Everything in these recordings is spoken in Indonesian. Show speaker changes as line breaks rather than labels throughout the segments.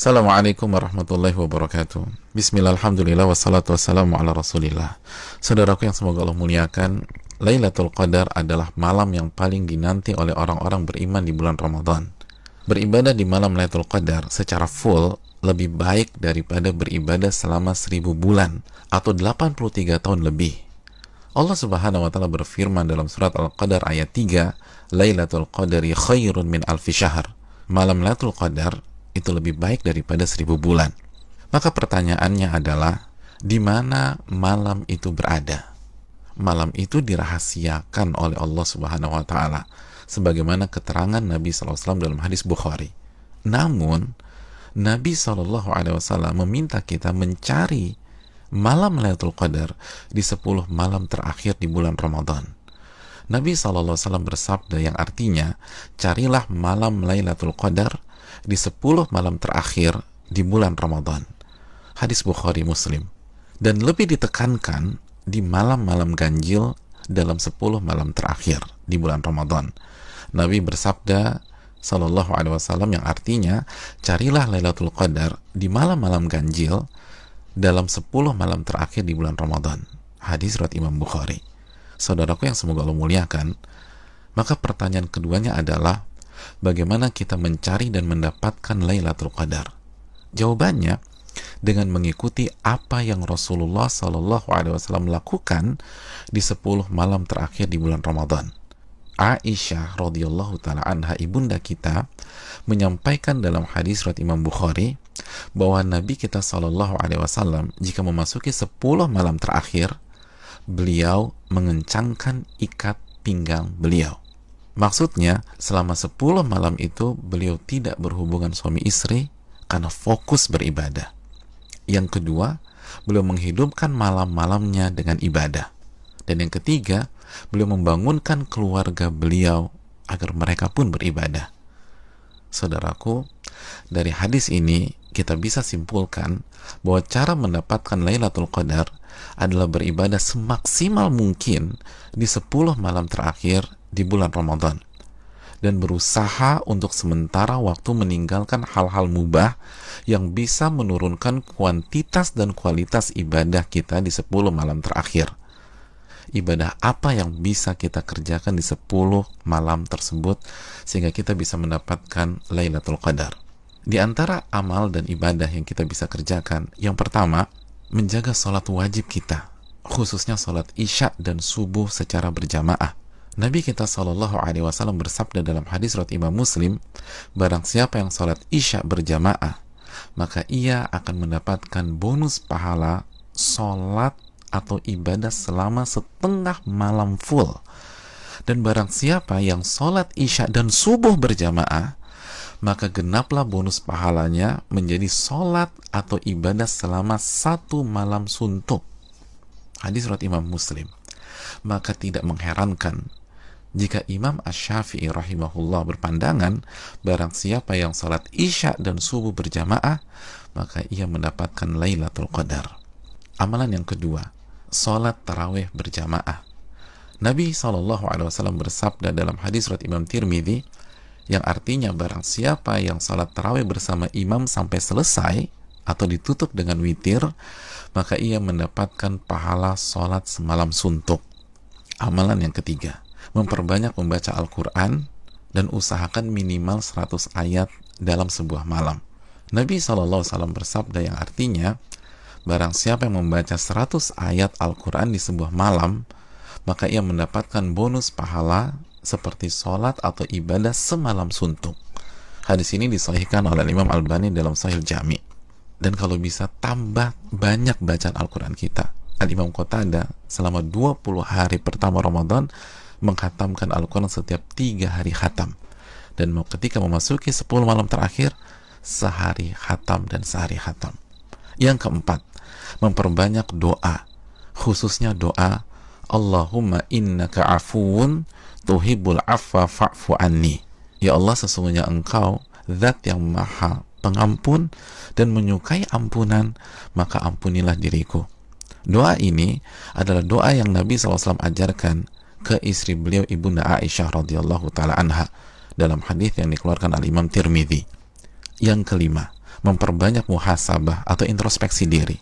Assalamualaikum warahmatullahi wabarakatuh. Bismillah, alhamdulillah, wassalatu wassalamu ala rasulillah. Saudaraku yang semoga Allah muliakan, Lailatul Qadar adalah malam yang paling dinanti oleh orang-orang beriman di bulan Ramadan. Beribadah di malam Lailatul Qadar secara full lebih baik daripada beribadah selama 1000 bulan atau 83 tahun lebih. Allah Subhanahu wa taala berfirman dalam surat Al-Qadar ayat 3, Lailatul Qadari khairun min alfi syahr. Malam Lailatul Qadar itu lebih baik daripada 1000 bulan. Maka pertanyaannya adalah, di mana malam itu berada? Malam itu dirahasiakan oleh Allah Subhanahu wa taala sebagaimana keterangan Nabi SAW dalam hadis Bukhari. Namun Nabi SAW meminta kita mencari malam Lailatul Qadar di 10 malam terakhir di bulan Ramadan. Nabi SAW bersabda yang artinya, carilah malam Lailatul Qadar di 10 malam terakhir di bulan Ramadan. Hadis Bukhari Muslim. Dan lebih ditekankan di malam-malam ganjil dalam 10 malam terakhir di bulan Ramadan. Nabi bersabda sallallahu alaihi wasallam yang artinya, carilah Lailatul Qadar di malam-malam ganjil dalam 10 malam terakhir di bulan Ramadan. Hadis riwayat Imam Bukhari. Saudaraku yang semoga Allah muliakan, maka pertanyaan keduanya adalah, bagaimana kita mencari dan mendapatkan Lailatul Qadar? Jawabannya dengan mengikuti apa yang Rasulullah SAW lakukan di 10 malam terakhir di bulan Ramadan. Aisyah radhiyallahu taala anha, ibunda kita, menyampaikan dalam hadis riwayat Imam Bukhari bahwa Nabi kita SAW jika memasuki 10 malam terakhir, beliau mengencangkan ikat pinggang beliau. Maksudnya, selama 10 malam itu beliau tidak berhubungan suami istri karena fokus beribadah. Yang kedua, beliau menghidupkan malam-malamnya dengan ibadah. Dan yang ketiga, beliau membangunkan keluarga beliau agar mereka pun beribadah. Saudaraku, dari hadis ini kita bisa simpulkan bahwa cara mendapatkan Lailatul Qadar adalah beribadah semaksimal mungkin di 10 malam terakhir di bulan Ramadan, dan berusaha untuk sementara waktu meninggalkan hal-hal mubah yang bisa menurunkan kuantitas dan kualitas ibadah kita di 10 malam terakhir. Ibadah apa yang bisa kita kerjakan di 10 malam tersebut sehingga kita bisa mendapatkan Lailatul Qadar? Di antara amal dan ibadah yang kita bisa kerjakan, yang pertama, menjaga sholat wajib kita, khususnya sholat isya dan subuh secara berjamaah. Nabi kita SAW bersabda dalam hadis riwayat Imam Muslim, barang siapa yang sholat isya berjamaah, maka ia akan mendapatkan bonus pahala sholat atau ibadah selama setengah malam full. Dan barang siapa yang sholat isya dan subuh berjamaah, maka genaplah bonus pahalanya menjadi sholat atau ibadah selama 1 malam suntuk. Hadis riwayat Imam Muslim. Maka tidak mengherankan jika Imam Asy-Syafi'i rahimahullah berpandangan, barang siapa yang salat isya dan subuh berjamaah, maka ia mendapatkan Lailatul Qadar. Amalan yang kedua, salat tarawih berjamaah. Nabi SAW bersabda dalam hadis riwayat Imam Tirmidzi, yang artinya barang siapa yang salat tarawih bersama imam sampai selesai atau ditutup dengan witir, maka ia mendapatkan pahala salat semalam suntuk. Amalan yang ketiga, memperbanyak membaca Al-Quran dan usahakan minimal 100 ayat dalam sebuah malam. Nabi SAW bersabda yang artinya, barang siapa yang membaca 100 ayat Al-Quran di sebuah malam, maka ia mendapatkan bonus pahala seperti sholat atau ibadah semalam suntuk. Hadis ini disahihkan oleh Imam Albani dalam Sahih Jami. Dan kalau bisa tambah banyak bacaan Al-Quran kita. Al-Imam Qatadah selama 20 hari pertama Ramadan menghatamkan Al-Quran setiap 3 hari khatam, dan ketika memasuki 10 malam terakhir, sehari khatam dan sehari khatam. Yang keempat, memperbanyak doa, khususnya doa Allahumma innaka afuun tuhibbul afwa fa'fu anni. Ya Allah, sesungguhnya Engkau zat yang maha pengampun dan menyukai ampunan, maka ampunilah diriku. Doa ini adalah doa yang Nabi SAW ajarkan ke istri beliau, ibunda Aisyah radhiyallahu taala anha, dalam hadis yang dikeluarkan oleh Imam Tirmidzi. Yang kelima, memperbanyak muhasabah atau introspeksi diri,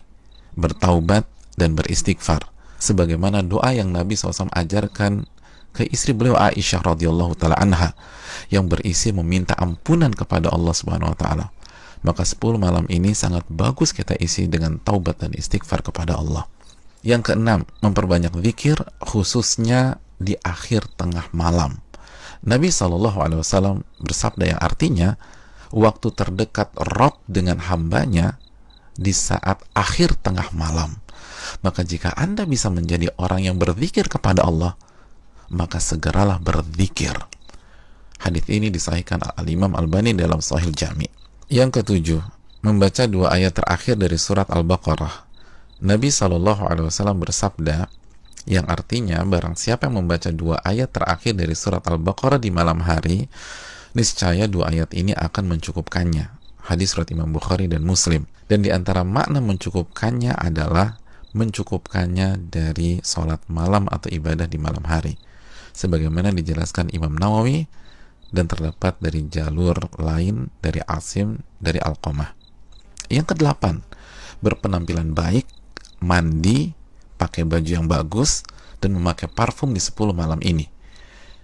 bertaubat dan beristighfar, sebagaimana doa yang Nabi SAW ajarkan ke istri beliau Aisyah radhiyallahu taala anha yang berisi meminta ampunan kepada Allah Subhanahu wa taala. Maka 10 malam ini sangat bagus kita isi dengan taubat dan istighfar kepada Allah. Yang keenam, memperbanyak zikir khususnya di akhir tengah malam. Nabi SAW bersabda yang artinya waktu terdekat Rabb dengan hambanya di saat akhir tengah malam. Maka jika Anda bisa menjadi orang yang berzikir kepada Allah, maka segeralah berzikir. Hadits ini disahihkan Al-Imam Albani dalam Sahih Jami'. Yang ketujuh, membaca 2 ayat terakhir dari surat Al-Baqarah. Nabi SAW bersabda yang artinya barang siapa yang membaca 2 ayat terakhir dari surat Al-Baqarah di malam hari, niscaya 2 ayat ini akan mencukupkannya. Hadis riwayat Imam Bukhari dan Muslim. Dan di antara makna mencukupkannya adalah mencukupkannya dari sholat malam atau ibadah di malam hari, sebagaimana dijelaskan Imam Nawawi dan terdapat dari jalur lain dari Asim dari Alqamah. Yang kedelapan, berpenampilan baik, mandi, pakai baju yang bagus, dan memakai parfum di 10 malam ini.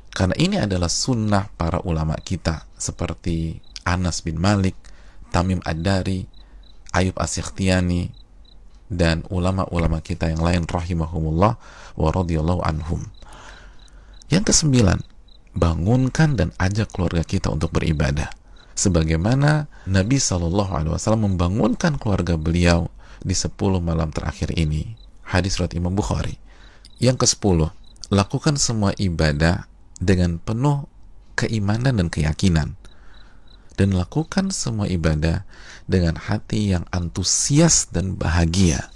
Karena ini adalah sunnah para ulama kita seperti Anas bin Malik, Tamim Ad-Dari, Ayub As-Sikhtiyani, dan ulama-ulama kita yang lain rahimahumullah wa radhiyallahu anhum. Yang kesembilan, bangunkan dan ajak keluarga kita untuk beribadah, sebagaimana Nabi SAW membangunkan keluarga beliau di 10 malam terakhir ini. Hadis riwayat Imam Bukhari. Yang ke-10, lakukan semua ibadah dengan penuh keimanan dan keyakinan, dan lakukan semua ibadah dengan hati yang antusias dan bahagia.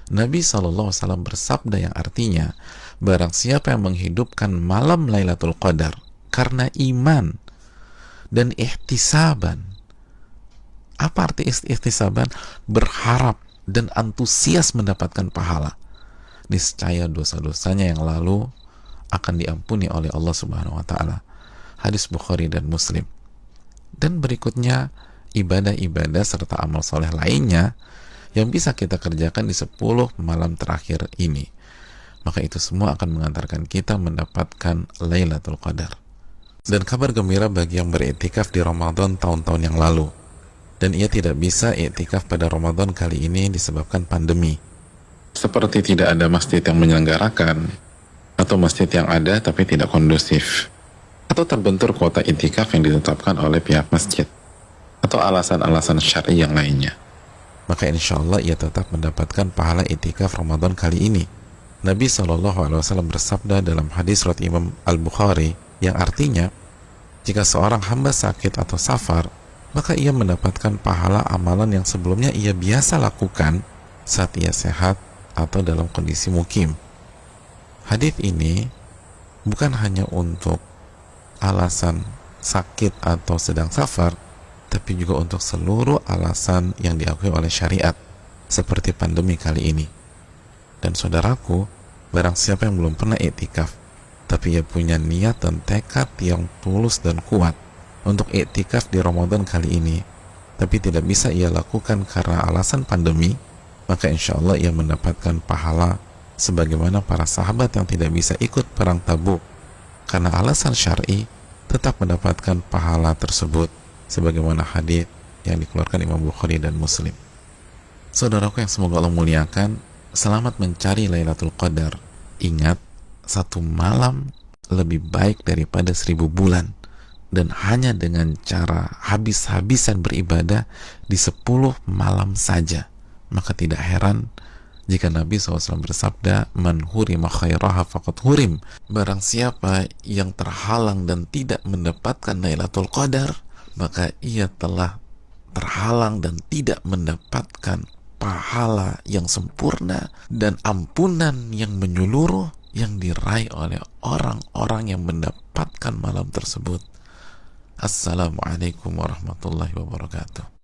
Nabi SAW bersabda yang artinya, barang siapa yang menghidupkan malam Lailatul Qadar karena iman dan ihtisaban. Apa arti ihtisaban? Berharap dan antusias mendapatkan pahala, niscaya dosa-dosanya yang lalu akan diampuni oleh Allah Subhanahu wa taala. Hadis Bukhari dan Muslim. Dan berikutnya ibadah-ibadah serta amal soleh lainnya yang bisa kita kerjakan di 10 malam terakhir ini. Maka itu semua akan mengantarkan kita mendapatkan Lailatul Qadar. Dan kabar gembira bagi yang beriktikaf di Ramadan tahun-tahun yang lalu, dan ia tidak bisa iktikaf pada Ramadan kali ini disebabkan pandemi. Seperti tidak ada masjid yang menyelenggarakan, atau masjid yang ada tapi tidak kondusif, atau terbentur kuota iktikaf yang ditetapkan oleh pihak masjid, atau alasan-alasan syar'i yang lainnya. Maka insya Allah ia tetap mendapatkan pahala iktikaf Ramadan kali ini. Nabi SAW bersabda dalam hadis riwayat Imam Al-Bukhari yang artinya, jika seorang hamba sakit atau safar, maka ia mendapatkan pahala amalan yang sebelumnya ia biasa lakukan saat ia sehat atau dalam kondisi mukim. Hadis ini bukan hanya untuk alasan sakit atau sedang safar, tapi juga untuk seluruh alasan yang diakui oleh syariat, seperti pandemi kali ini. Dan saudaraku, barang siapa yang belum pernah iktikaf, tapi ia punya niat dan tekad yang tulus dan kuat untuk iktikaf di Ramadan kali ini, tapi tidak bisa ia lakukan karena alasan pandemi, maka insya Allah ia mendapatkan pahala sebagaimana para sahabat yang tidak bisa ikut perang Tabuk karena alasan syar'i, tetap mendapatkan pahala tersebut sebagaimana hadis yang dikeluarkan Imam Bukhari dan Muslim. Saudaraku yang semoga Allah muliakan, selamat mencari Lailatul Qadar. Ingat, 1 malam lebih baik daripada 1000 bulan, dan hanya dengan cara habis-habisan beribadah di 10 malam saja. Maka tidak heran jika Nabi SAW bersabda, man hurima khairaha faqad hurim. Barang siapa yang terhalang dan tidak mendapatkan Lailatul Qadar, maka ia telah terhalang dan tidak mendapatkan pahala yang sempurna dan ampunan yang menyeluruh yang diraih oleh orang-orang yang mendapatkan malam tersebut. Assalamualaikum warahmatullahi wabarakatuh.